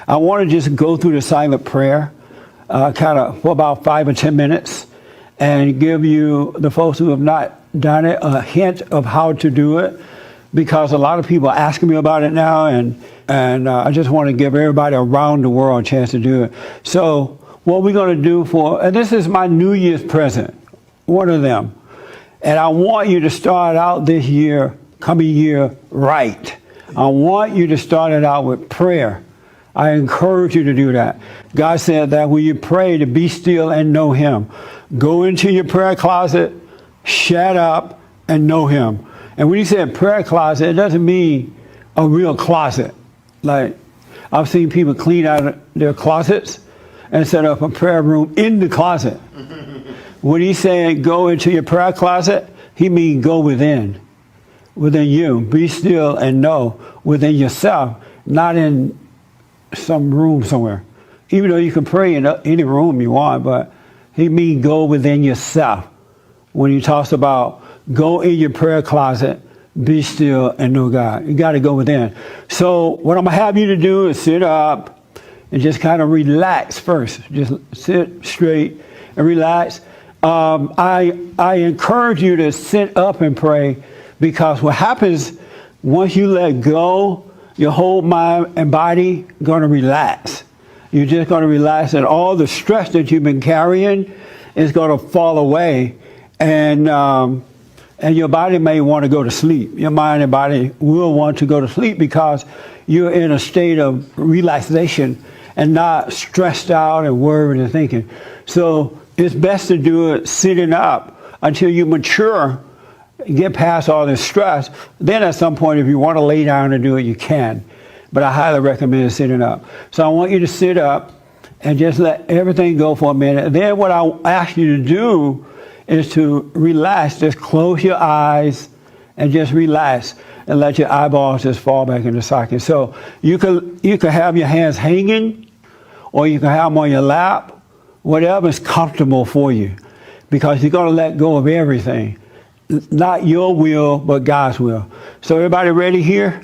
I want to just go through the silent prayer, kind of for about 5 or 10 minutes, and give you, the folks who have not done it, a hint of how to do it, because a lot of people are asking me about it now, and I just want to give everybody around the world a chance to do it. So what we're going to do and this is my New Year's present, one of them, and I want you to start out this year, coming year, right. I want you to start it out with prayer. I encourage you to do that. God said that when you pray, to be still and know Him. Go into your prayer closet, shut up, and know Him. And when He said prayer closet, it doesn't mean a real closet. Like, I've seen people clean out their closets and set up a prayer room in the closet. When He said go into your prayer closet, He means go within you. Be still and know within yourself, not in some room somewhere. Even though you can pray in any room you want, but He means go within yourself. When He talks about go in your prayer closet, be still and know God. You got to go within. So what I'm going to have you to do is sit up and just kind of relax first. Just sit straight and relax. I encourage you to sit up and pray, because what happens once you let go, your whole mind and body going to relax. You're just going to relax, and all the stress that you've been carrying is going to fall away, and your body may want to go to sleep. Your mind and body will want to go to sleep because you're in a state of relaxation and not stressed out and worried and thinking. So it's best to do it sitting up until you mature, get past all this stress. Then at some point, if you want to lay down and do it, you can. But I highly recommend sitting up. So I want you to sit up and just let everything go for a minute. And then what I ask you to do is to relax. Just close your eyes and just relax and let your eyeballs just fall back in the socket. So you can have your hands hanging, or you can have them on your lap, whatever's comfortable for you, because you're going to let go of everything. Not your will, but God's will. So everybody ready here?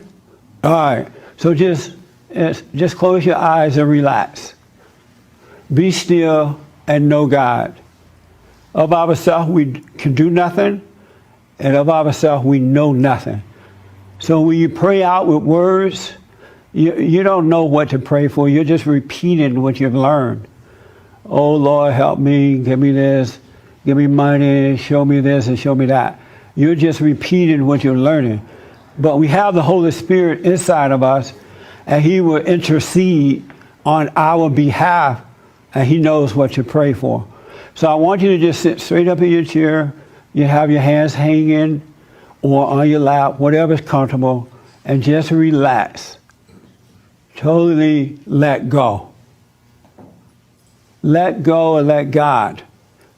All right. So just close your eyes and relax. Be still and know God. Of ourselves, we can do nothing, and of ourselves, we know nothing. So when you pray out with words, you don't know what to pray for. You're just repeating what you've learned. Oh, Lord, help me, give me this, give me money, show me this and show me that. You're just repeating what you're learning. But we have the Holy Spirit inside of us, and He will intercede on our behalf, and He knows what to pray for. So I want you to just sit straight up in your chair. You have your hands hanging or on your lap, whatever's comfortable, and just relax. Totally let go. Let go and let God.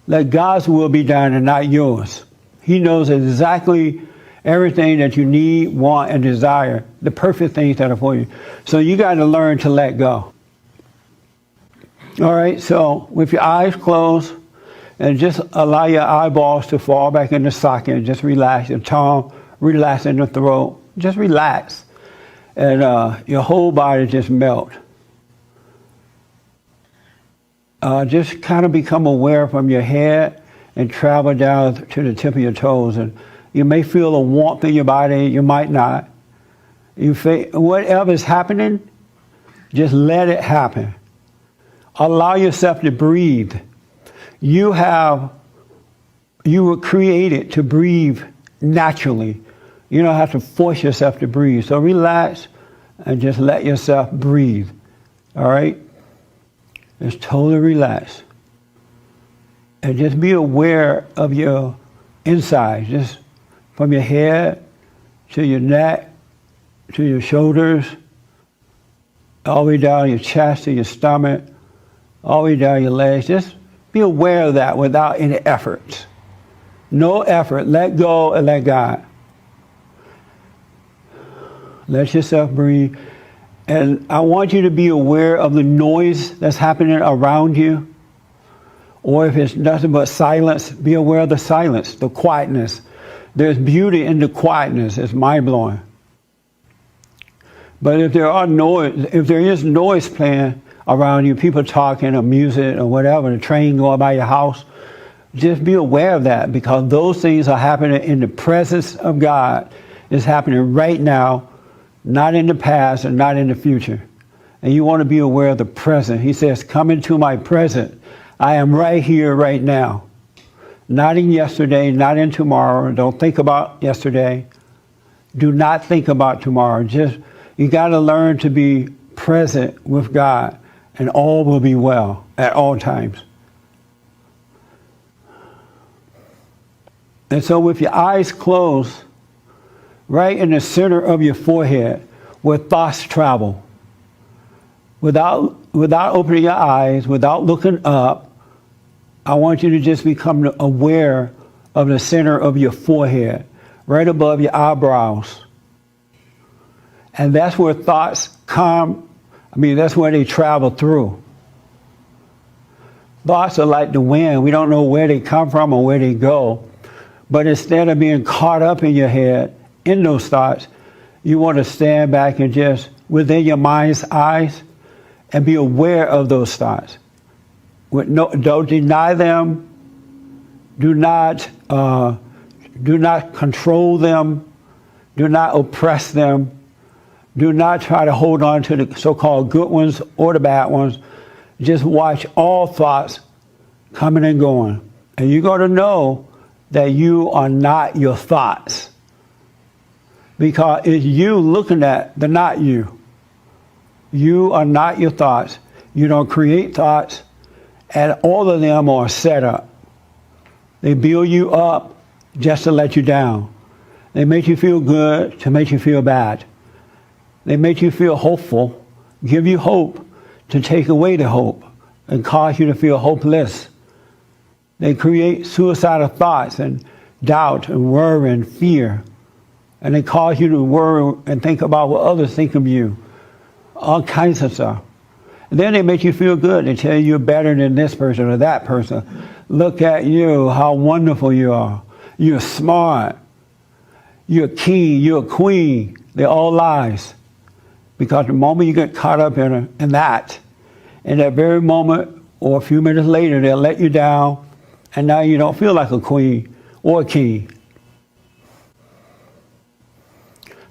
Let God's will be done and not yours. He knows exactly everything that you need, want, and desire, the perfect things that are for you. So you got to learn to let go. All right, so with your eyes closed, and just allow your eyeballs to fall back in the socket, and just relax your tongue, relax in the throat. Just relax, and your whole body just melt. Just kind of become aware from your head and travel down to the tip of your toes. And you may feel a warmth in your body, you might not. Whatever's happening, just let it happen. Allow yourself to breathe. You were created to breathe naturally. You don't have to force yourself to breathe. So relax and just let yourself breathe. All right? Just totally relax. And just be aware of your inside, just from your head to your neck, to your shoulders, all the way down your chest to your stomach, all the way down your legs. Just be aware of that without any effort. No effort. Let go and let God. Let yourself breathe. And I want you to be aware of the noise that's happening around you. Or if it's nothing but silence, be aware of the silence, the quietness. There's beauty in the quietness. It's mind-blowing. But if there is noise playing around you, people talking or music or whatever, the train going by your house, just be aware of that, because those things are happening in the presence of God. It's happening right now, not in the past and not in the future. And you want to be aware of the present. He says, come into my present. I am right here, right now. Not in yesterday, not in tomorrow. Don't think about yesterday. Do not think about tomorrow. You got to learn to be present with God, and all will be well at all times. And so with your eyes closed, right in the center of your forehead, where thoughts travel, without opening your eyes, without looking up, I want you to just become aware of the center of your forehead, right above your eyebrows. And that's where thoughts that's where they travel through. Thoughts are like the wind. We don't know where they come from or where they go. But instead of being caught up in your head, in those thoughts, you want to stand back and just, within your mind's eyes, and be aware of those thoughts. Don't deny them. Do not control them. Do not oppress them. Do not try to hold on to the so-called good ones or the bad ones. Just watch all thoughts coming and going. And you're going to know that you are not your thoughts. Because it's you looking at the not you. You are not your thoughts. You don't create thoughts. And all of them are set up. They build you up just to let you down. They make you feel good to make you feel bad. They make you feel hopeful, give you hope to take away the hope and cause you to feel hopeless. They create suicidal thoughts and doubt and worry and fear. And they cause you to worry and think about what others think of you. All kinds of stuff. And then they make you feel good. They tell you you're better than this person or that person. Look at you, how wonderful you are. You're smart. You're a king, you're a queen. They're all lies. Because the moment you get caught up in that very moment or a few minutes later, they'll let you down, and now you don't feel like a queen or a king.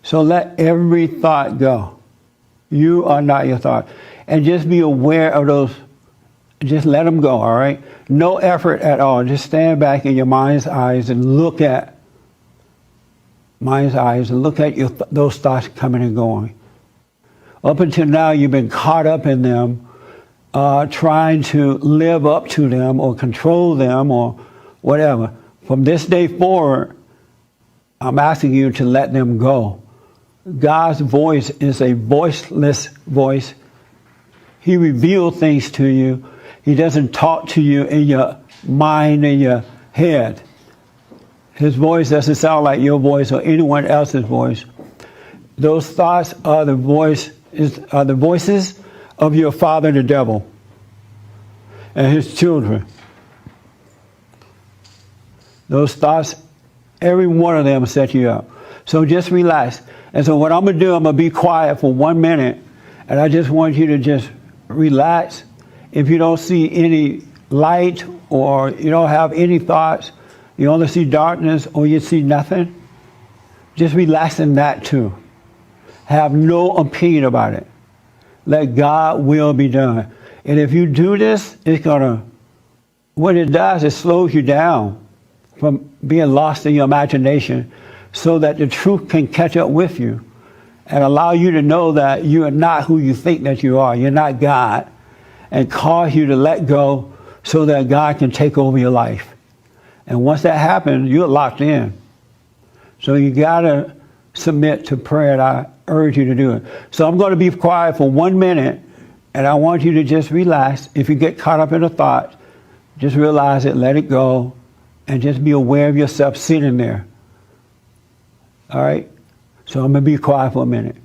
So let every thought go. You are not your thought. And just be aware of those. Just let them go, all right? No effort at all. Just stand back in your mind's eyes and look at those thoughts coming and going. Up until now, you've been caught up in them, trying to live up to them or control them or whatever. From this day forward, I'm asking you to let them go. God's voice is a voiceless voice. He reveals things to you. He doesn't talk to you in your mind, in your head. His voice doesn't sound like your voice or anyone else's voice. Those thoughts are the voices of your father, the devil, and his children. Those thoughts, every one of them set you up. So just relax. And so what I'm going to do, I'm going to be quiet for 1 minute, and I just want you to just relax. If you don't see any light or you don't have any thoughts, you only see darkness or you see nothing, just relax in that too. Have no opinion about it. Let God's will be done. And if you do this, what it does, it slows you down from being lost in your imagination so that the truth can catch up with you and allow you to know that you are not who you think that you are. You're not God. And cause you to let go so that God can take over your life. And once that happens, you're locked in. So you got to submit to prayer, and I urge you to do it. So I'm going to be quiet for 1 minute, and I want you to just relax. If you get caught up in a thought, just realize it, let it go, and just be aware of yourself sitting there. All right? So I'm going to be quiet for a minute.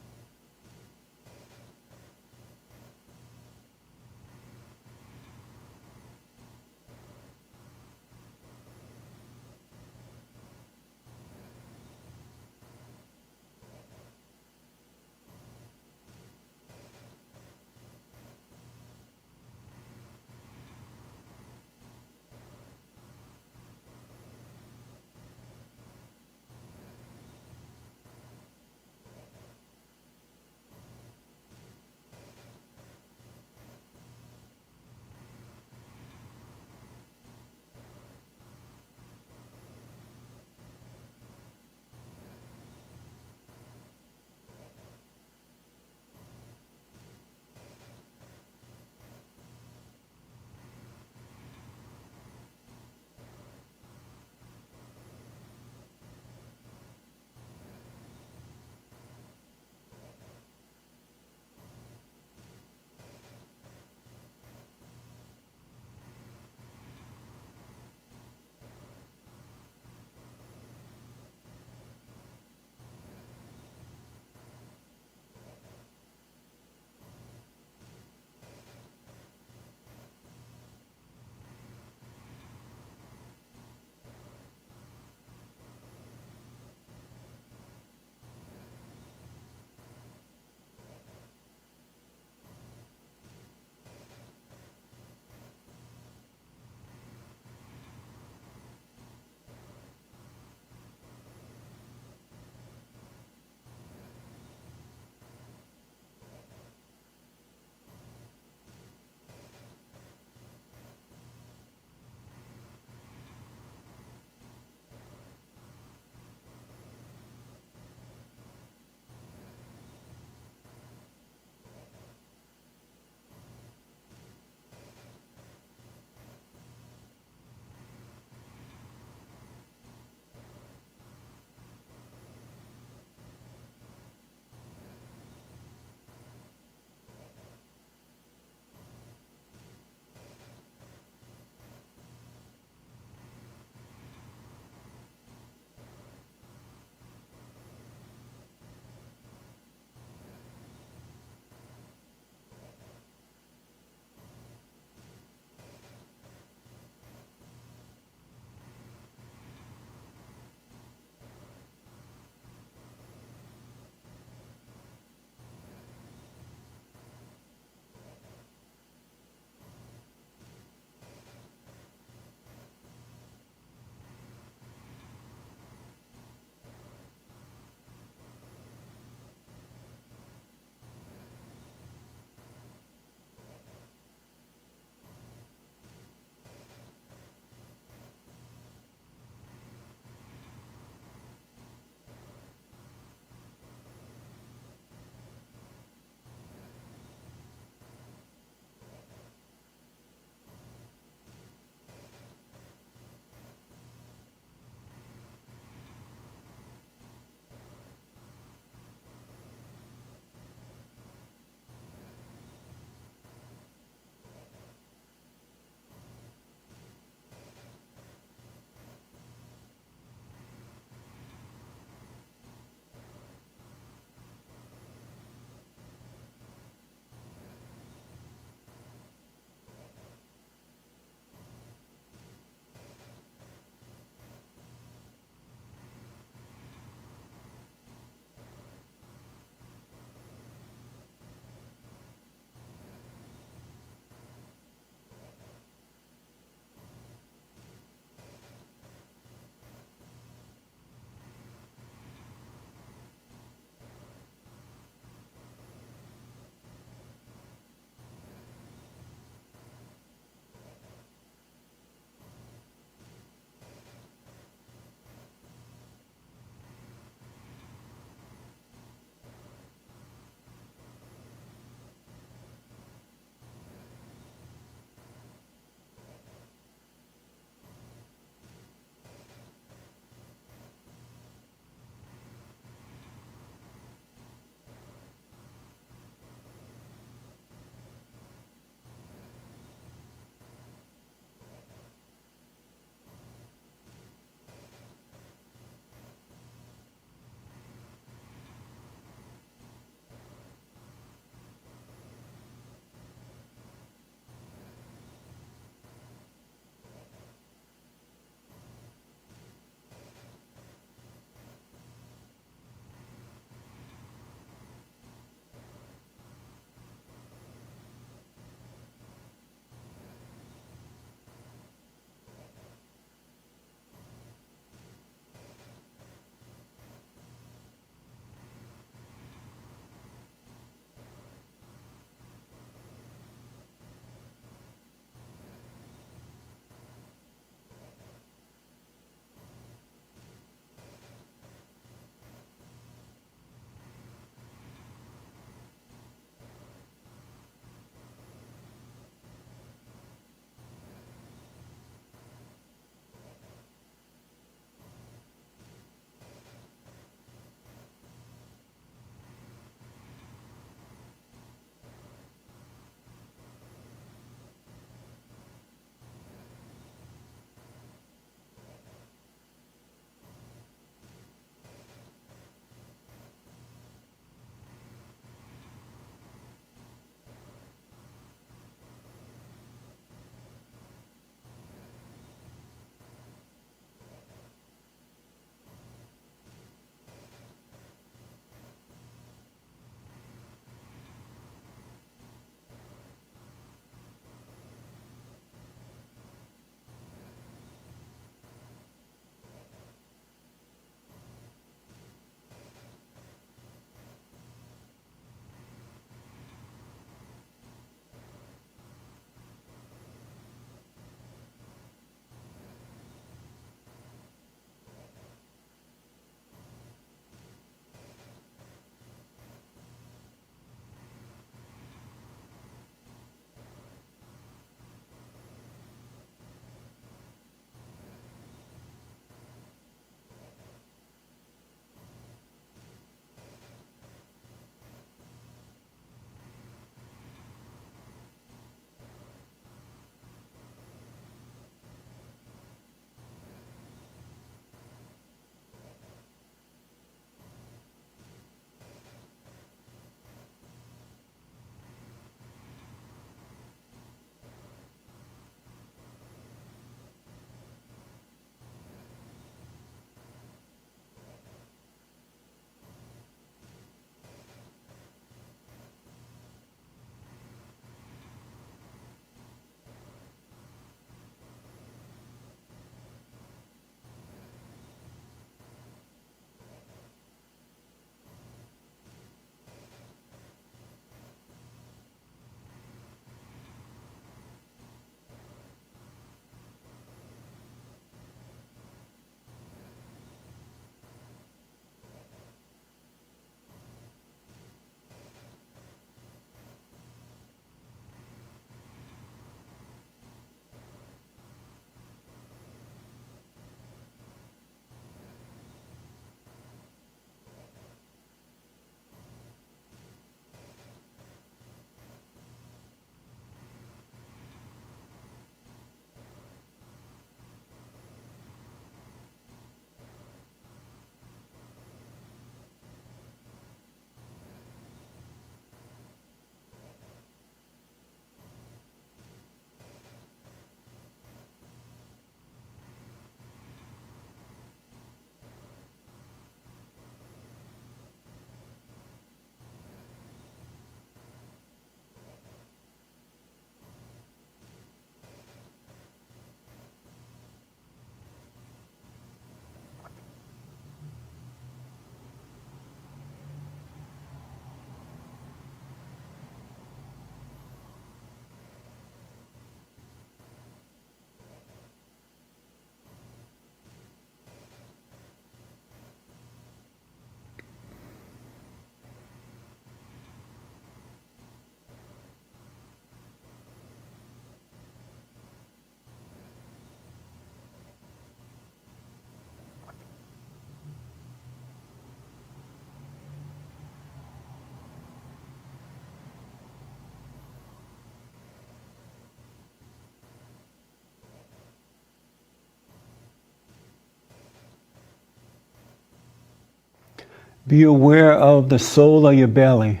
Be aware of the soul of your belly,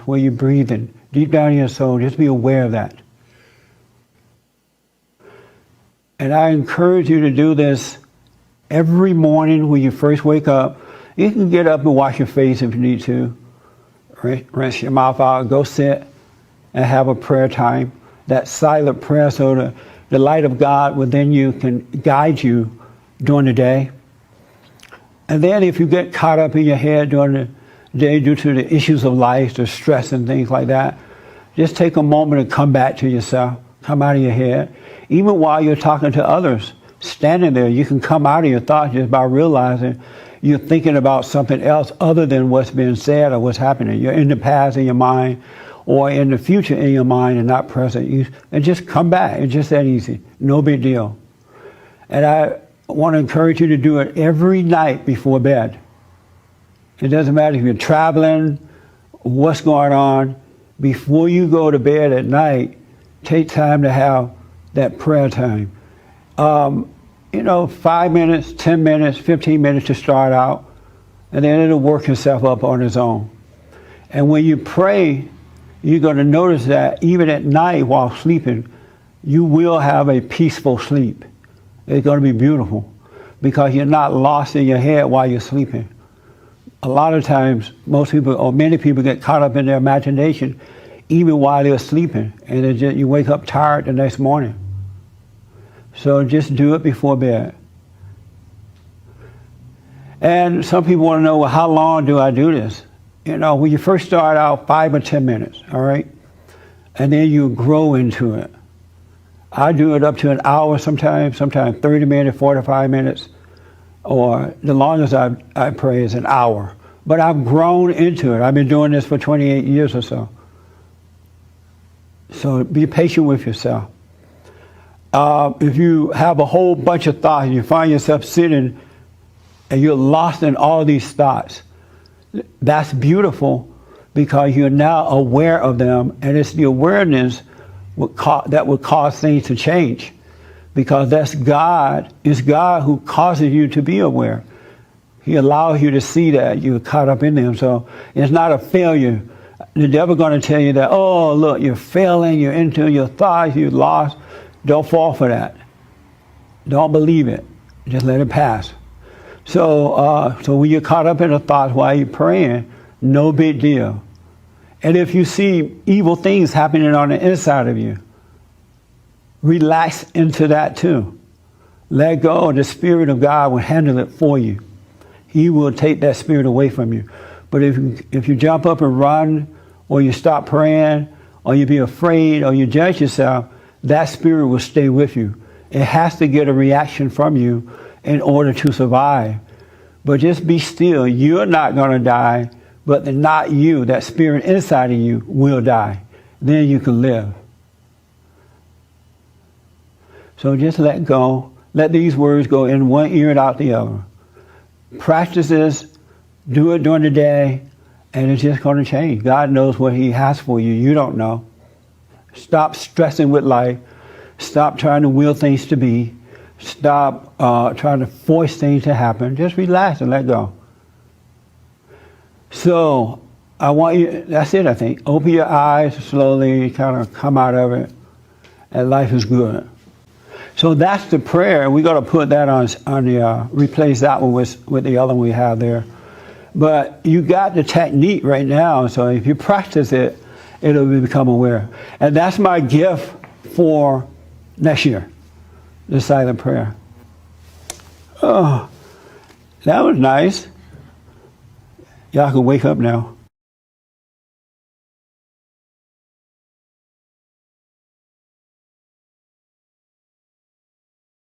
where you're breathing. Deep down in your soul, just be aware of that. And I encourage you to do this every morning when you first wake up. You can get up and wash your face if you need to. Rinse your mouth out, go sit and have a prayer time. That silent prayer, so the light of God within you can guide you during the day. And then if you get caught up in your head during the day due to the issues of life, the stress and things like that, just take a moment and come back to yourself. Come out of your head. Even while you're talking to others, standing there, you can come out of your thoughts just by realizing you're thinking about something else other than what's being said or what's happening. You're in the past in your mind or in the future in your mind and not present. And just come back. It's just that easy. No big deal. And I want to encourage you to do it every night before bed. It doesn't matter if you're traveling, what's going on. Before you go to bed at night, take time to have that prayer time. 5 minutes, 10 minutes, 15 minutes to start out, and then it'll work itself up on its own. And when you pray, you're going to notice that even at night while sleeping, you will have a peaceful sleep. It's going to be beautiful because you're not lost in your head while you're sleeping. A lot of times, most people or many people get caught up in their imagination even while they're sleeping, and you wake up tired the next morning. So just do it before bed. And some people want to know, well, how long do I do this? When you first start out, 5 or 10 minutes, all right? And then you grow into it. I do it up to an hour sometimes 30 minutes, 45 minutes, or the longest I pray is an hour. But I've grown into it. I've been doing this for 28 years or so. So be patient with yourself. If you have a whole bunch of thoughts and you find yourself sitting and you're lost in all these thoughts, that's beautiful because you're now aware of them, and it's the awareness that would cause things to change, because that's God. It's God who causes you to be aware. He allows you to see that you're caught up in them. So it's not a failure. The devil's going to tell you that, oh, look, you're failing, you're into your thoughts, you're lost. Don't fall for that. Don't believe it. Just let it pass. So when you're caught up in the thoughts while you're praying, no big deal. And if you see evil things happening on the inside of you, relax into that too. Let go. The Spirit of God will handle it for you. He will take that spirit away from you. But if you jump up and run, or you stop praying, or you be afraid, or you judge yourself, that spirit will stay with you. It has to get a reaction from you in order to survive. But just be still. You're not going to die, but not you, that spirit inside of you will die. Then you can live. So just let go. Let these words go in one ear and out the other. Practice this. Do it during the day, and it's just going to change. God knows what He has for you. You don't know. Stop stressing with life. Stop trying to will things to be. Stop trying to force things to happen. Just relax and let go. So I want you, that's it, I think. Open your eyes slowly, kind of come out of it, and life is good. So that's the prayer. We're going to put that on the, replace that one with the other one we have there. But you got the technique right now, so if you practice it, it'll become aware. And that's my gift for next year, the silent prayer. Oh, that was nice. Y'all can wake up now.